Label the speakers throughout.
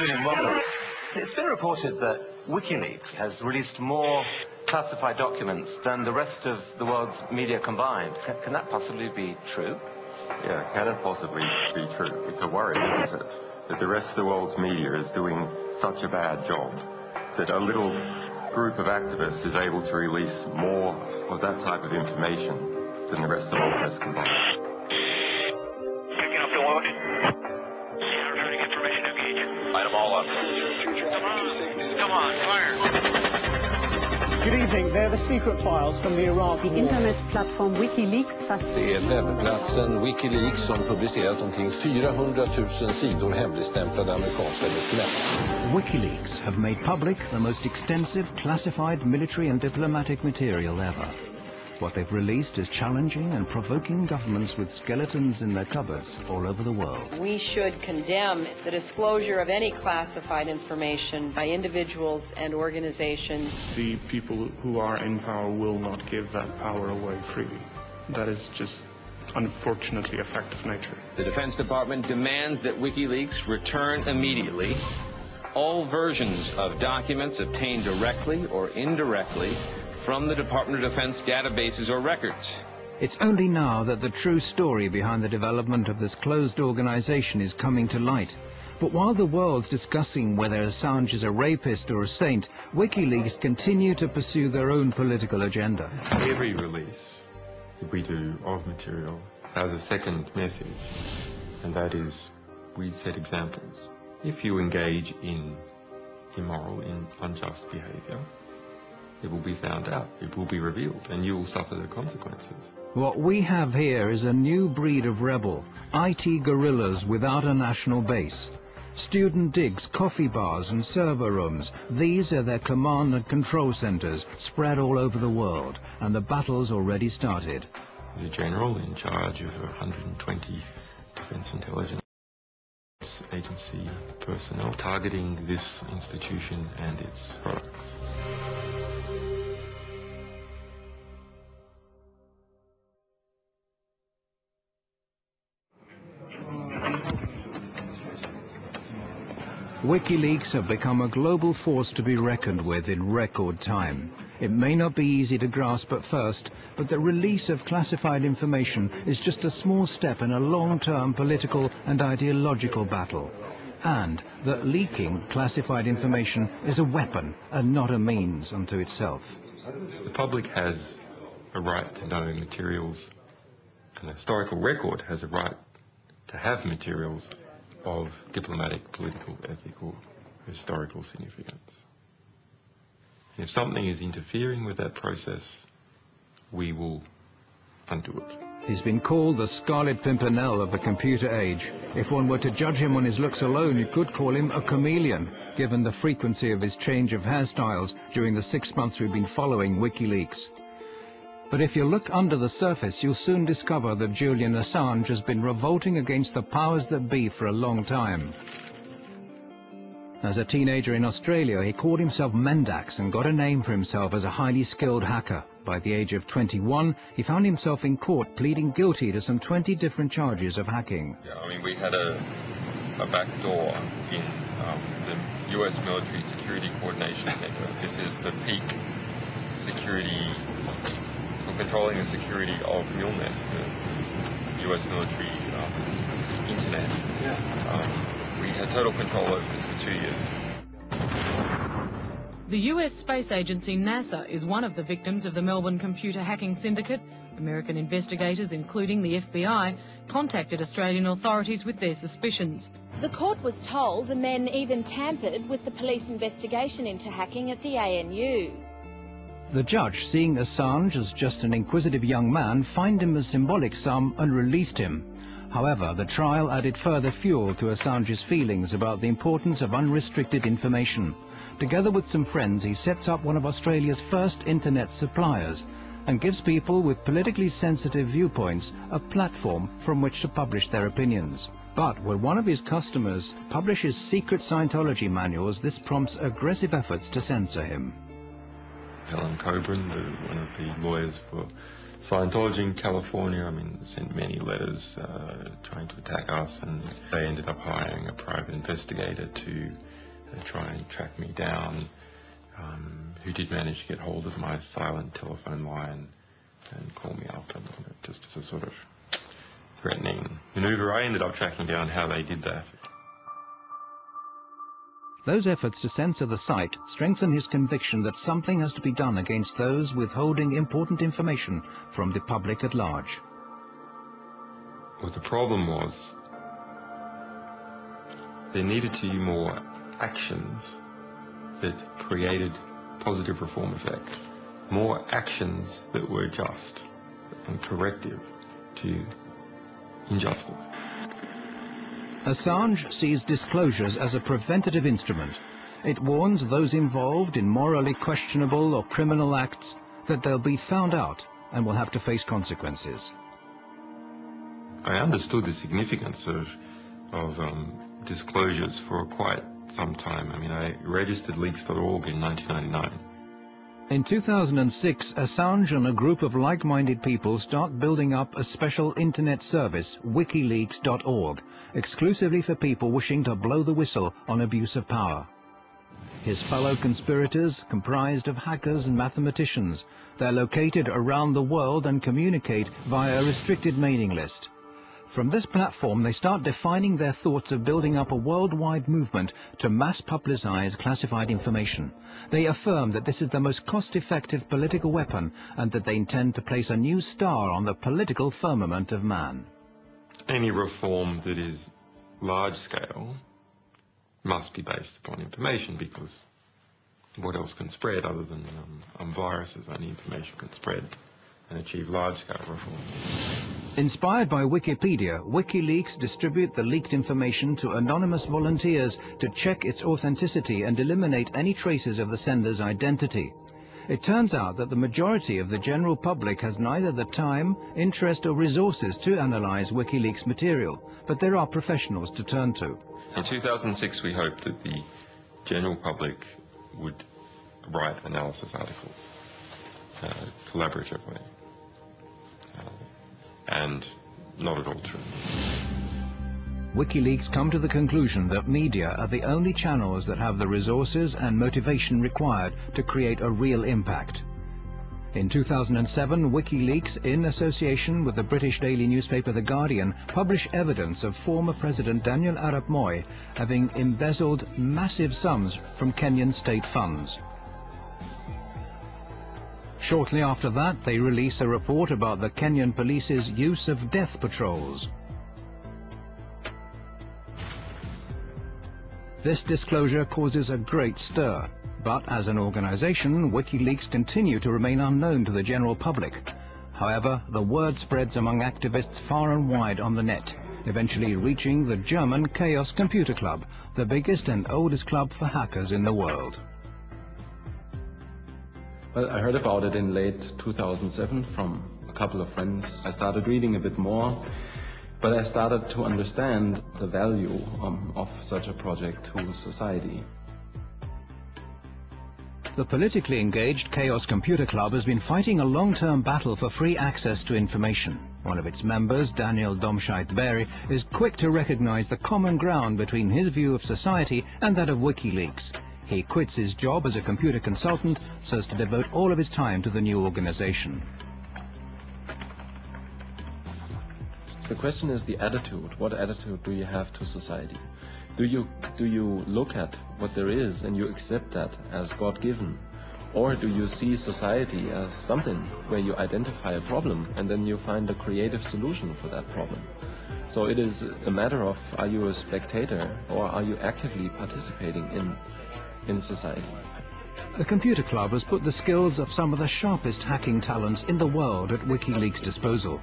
Speaker 1: Julian, welcome. It's been reported that WikiLeaks has released more classified documents than the rest of the world's media combined. Can that possibly be true?
Speaker 2: Yeah, can it possibly be true? It's a worry, isn't it? That the rest of the world's media is doing such a bad job that a little group of activists is able to release more of that type of information than the rest of the world press combined.
Speaker 3: Picking up the load. Counterfeiting information engaged. Light them all up. Come on, fire.
Speaker 4: Good evening. They're the secret files from the Iraq
Speaker 5: The
Speaker 4: war.
Speaker 5: internetplattform Wikileaks
Speaker 6: Det är webbplatsen Wikileaks som publicerat omkring 400 000 sidor hemligstämplade amerikanska dokument.
Speaker 7: WikiLeaks have made public the most extensive classified military and diplomatic material ever. What they've released is challenging and provoking governments with skeletons in their cupboards all over the world.
Speaker 8: We should condemn the disclosure of any classified information by individuals and organizations.
Speaker 9: The people who are in power will not give that power away freely. That is just unfortunately a fact of nature.
Speaker 10: The Defense Department demands that WikiLeaks return immediately all versions of documents obtained directly or indirectly from the Department of Defense databases or records.
Speaker 7: It's only now that the true story behind the development of this closed organization is coming to light. But while the world's discussing whether Assange is a rapist or a saint, WikiLeaks continue to pursue their own political agenda.
Speaker 2: Every release that we do of material has a second message, and that is we set examples. If you engage in immoral, in unjust behavior, it will be found out, it will be revealed, and you will suffer the consequences.
Speaker 7: What we have here is a new breed of rebel, IT guerrillas without a national base. Student digs, coffee bars and server rooms, these are their command and control centers spread all over the world, and the battle's already started.
Speaker 2: The general in charge of 120 Defense Intelligence Agency personnel targeting this institution and its products.
Speaker 7: WikiLeaks have become a global force to be reckoned with in record time. It may not be easy to grasp at first, but the release of classified information is just a small step in a long-term political and ideological battle. And that leaking classified information is a weapon and not a means unto itself.
Speaker 2: The public has a right to know materials, and the historical record has a right to have materials of diplomatic, political, ethical, historical significance. If something is interfering with that process, we will undo it.
Speaker 7: He's been called the Scarlet Pimpernel of the computer age. If one were to judge him on his looks alone, you could call him a chameleon, given the frequency of his change of hairstyles during the 6 months we've been following WikiLeaks. But if you look under the surface, you'll soon discover that Julian Assange has been revolting against the powers that be for a long time. As a teenager in Australia, he called himself Mendax and got a name for himself as a highly skilled hacker. By the age of 21, he found himself in court pleading guilty to some 20 different charges of hacking.
Speaker 2: Yeah, I mean, we had a back door in the US Military Security Coordination Center. This is the peak security, for controlling the security of MILNET, the US military internet. We had total control over this for 2 years.
Speaker 11: The US space agency NASA is one of the victims of the Melbourne computer hacking syndicate. American investigators, including the FBI, contacted Australian authorities with their suspicions.
Speaker 5: The court was told the men even tampered with the police investigation into hacking at the ANU.
Speaker 7: The judge, seeing Assange as just an inquisitive young man, fined him a symbolic sum and released him. However, the trial added further fuel to Assange's feelings about the importance of unrestricted information. Together with some friends, he sets up one of Australia's first internet suppliers and gives people with politically sensitive viewpoints a platform from which to publish their opinions. But when one of his customers publishes secret Scientology manuals, this prompts aggressive efforts to censor him.
Speaker 2: Helen Coburn, one of the lawyers for Scientology in California, sent many letters trying to attack us, and they ended up hiring a private investigator to try and track me down, who did manage to get hold of my silent telephone line and call me up, and just as a sort of threatening maneuver. I ended up tracking down how they did that.
Speaker 7: Those efforts to censor the site strengthen his conviction that something has to be done against those withholding important information from the public at large.
Speaker 2: What the problem was, there needed to be more actions that created positive reform effect. More actions that were just and corrective to injustice.
Speaker 7: Assange sees disclosures as a preventative instrument. It warns those involved in morally questionable or criminal acts that they'll be found out and will have to face consequences.
Speaker 2: I understood the significance of disclosures for quite some time. I mean, I registered leaks.org in 1999.
Speaker 7: In 2006, Assange and a group of like-minded people start building up a special internet service, wikileaks.org, exclusively for people wishing to blow the whistle on abuse of power. His fellow conspirators comprised of hackers and mathematicians. They're located around the world and communicate via a restricted mailing list. From this platform, they start defining their thoughts of building up a worldwide movement to mass publicize classified information. They affirm that this is the most cost-effective political weapon and that they intend to place a new star on the political firmament of man.
Speaker 2: Any reform that is large-scale must be based upon information, because what else can spread other than viruses? Only information can spread and achieve large-scale reform.
Speaker 7: Inspired by Wikipedia, WikiLeaks distribute the leaked information to anonymous volunteers to check its authenticity and eliminate any traces of the sender's identity. It turns out that the majority of the general public has neither the time, interest or resources to analyze WikiLeaks material, but there are professionals to turn to.
Speaker 2: In 2006, we hoped that the general public would write analysis articles collaboratively, and not at all true.
Speaker 7: WikiLeaks come to the conclusion that media are the only channels that have the resources and motivation required to create a real impact. In 2007, WikiLeaks, in association with the British daily newspaper The Guardian, published evidence of former President Daniel Arap Moi having embezzled massive sums from Kenyan state funds. Shortly after that, they release a report about the Kenyan police's use of death patrols. This disclosure causes a great stir, but as an organization, WikiLeaks continue to remain unknown to the general public. However, the word spreads among activists far and wide on the net, eventually reaching the German Chaos Computer Club, the biggest and oldest club for hackers in the world.
Speaker 12: Well, I heard about it in late 2007 from a couple of friends. I started reading a bit more, but I started to understand the value of such a project to society.
Speaker 7: The politically engaged Chaos Computer Club has been fighting a long-term battle for free access to information. One of its members, Daniel Domscheit-Berry, is quick to recognize the common ground between his view of society and that of WikiLeaks. He quits his job as a computer consultant so as to devote all of his time to the new organization.
Speaker 12: The question is the attitude. What attitude do you have to society? Do you look at what there is and you accept that as God-given? Or do you see society as something where you identify a problem and then you find a creative solution for that problem? So it is a matter of, are you a spectator or are you actively participating in society?
Speaker 7: The Computer Club has put the skills of some of the sharpest hacking talents in the world at WikiLeaks' disposal.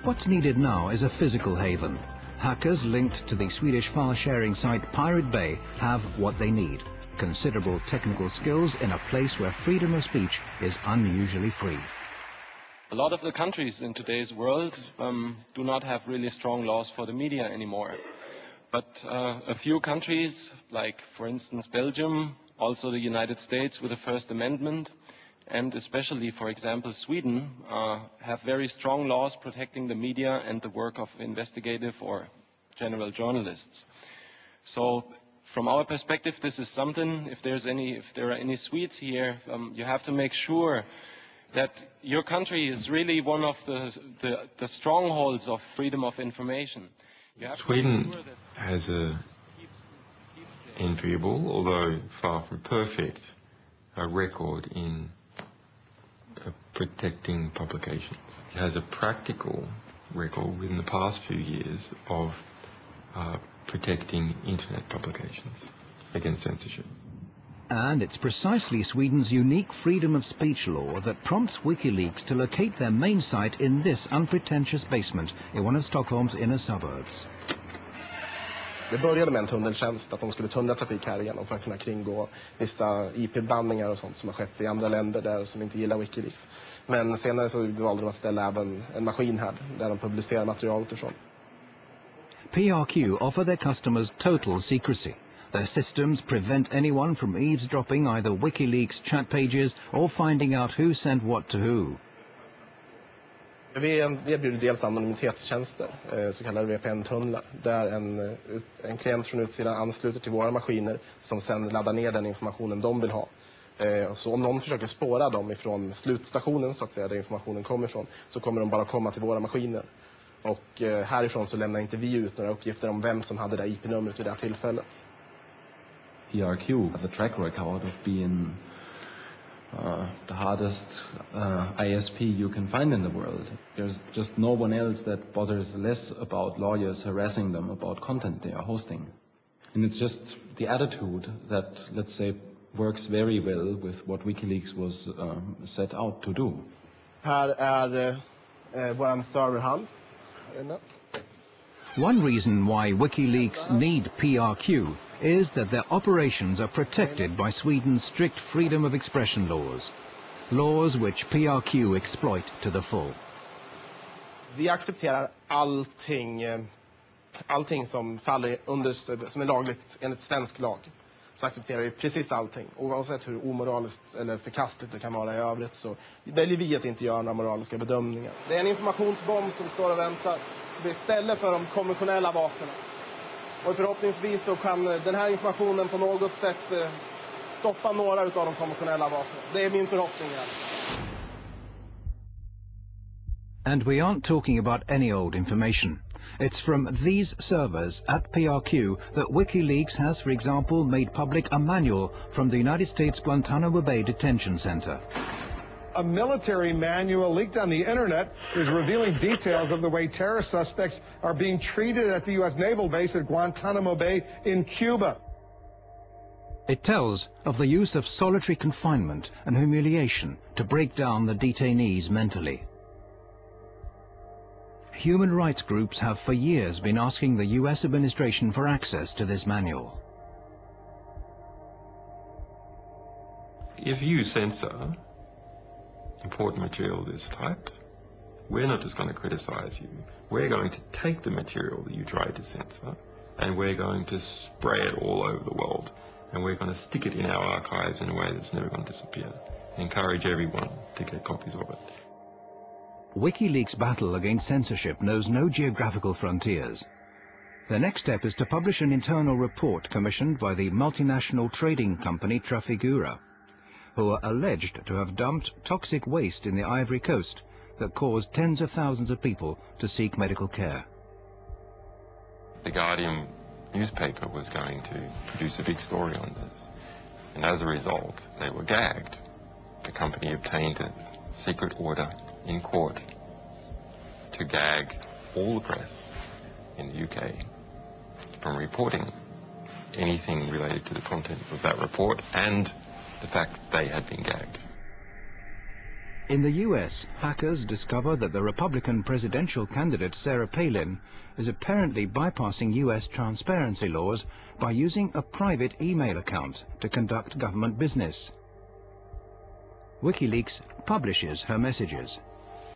Speaker 7: What's needed now is a physical haven. Hackers linked to the Swedish file-sharing site Pirate Bay have what they need: considerable technical skills in a place where freedom of speech is unusually free.
Speaker 12: A lot of the countries in today's world do not have really strong laws for the media anymore. But a few countries, like for instance Belgium, also the United States with the First Amendment, and especially, for example, Sweden, have very strong laws protecting the media and the work of investigative or general journalists. So from our perspective, this is something. If there are any Swedes here, you have to make sure that your country is really one of the strongholds of freedom of information.
Speaker 2: Sweden has a enviable, although far from perfect, record in protecting publications. It has a practical record within the past few years of protecting internet publications against censorship.
Speaker 7: And it's precisely Sweden's unique freedom of speech law that prompts WikiLeaks to locate their main site in this unpretentious basement in one of Stockholm's inner suburbs.
Speaker 13: Det började med en tunneltjänst, att de skulle tunnla trafik här igenom för att kunna kringgå vissa IP-blandningar och sånt som har skett i andra länder där som inte gillar WikiLeaks. Men senare så valde de att ställa även en maskin här där de publicerar materialet ifrån.
Speaker 7: PRQ offer their customers total secrecy. Their systems prevent anyone from eavesdropping either WikiLeaks chat pages or finding out who sent what to who.
Speaker 13: Vi erbjuder dels anonymitetstjänster, så kallade VPN-tunnlar, där en klient från utsidan ansluter till våra maskiner som sedan laddar ner den informationen de vill ha. Så om någon försöker spåra dem ifrån slutstationen, så att säga, där informationen kommer ifrån, så kommer de bara komma till våra maskiner. Och härifrån så lämnar inte vi ut några uppgifter om vem som hade det IP-numret vid det här tillfället.
Speaker 12: PRQ have a track record of being the hardest ISP you can find in the world. There's just no one else that bothers less about lawyers harassing them about content they are hosting. And it's just the attitude that, let's say, works very well with what WikiLeaks was set out to do.
Speaker 13: Här är våran serverhall.
Speaker 7: One reason why WikiLeaks need PRQ is that their operations are protected by Sweden's strict freedom of expression laws. Laws which PRQ exploit to the full.
Speaker 13: Vi accepterar allting som faller under, som är lagligt enligt svensk lag. Så accepterar vi precis allting. Oavsett hur omoraliskt eller förkastligt det kan vara i övrigt, så väljer vi att inte göra några moraliska bedömningar. Det är en informationsbomb som står och väntar istället för de konventionella vapnen. Och förhoppningsvis så kan den här informationen på något sätt stoppa några av de konventionella vapnen. Det är min förhoppning här.
Speaker 7: And we aren't talking about any old information. It's from these servers at PRQ that WikiLeaks has, for example, made public a manual from the United States Guantanamo Bay Detention Center.
Speaker 14: A military manual leaked on the internet is revealing details of the way terrorist suspects are being treated at the U.S. naval base at Guantanamo Bay in Cuba.
Speaker 7: It tells of the use of solitary confinement and humiliation to break down the detainees mentally. Human rights groups have for years been asking the US administration for access to this manual.
Speaker 2: If you censor important material of this type, we're not just going to criticize you. We're going to take the material that you tried to censor and we're going to spray it all over the world and we're going to stick it in our archives in a way that's never going to disappear. Encourage everyone to get copies of it.
Speaker 7: WikiLeaks' battle against censorship knows no geographical frontiers. The next step is to publish an internal report commissioned by the multinational trading company Trafigura, who are alleged to have dumped toxic waste in the Ivory Coast that caused tens of thousands of people to seek medical care.
Speaker 2: The Guardian newspaper was going to produce a big story on this, and as a result, they were gagged. The company obtained a secret order in court to gag all the press in the UK from reporting anything related to the content of that report and the fact that they had been gagged.
Speaker 7: In the US, hackers discover that the Republican presidential candidate Sarah Palin is apparently bypassing US transparency laws by using a private email account to conduct government business. WikiLeaks publishes her messages.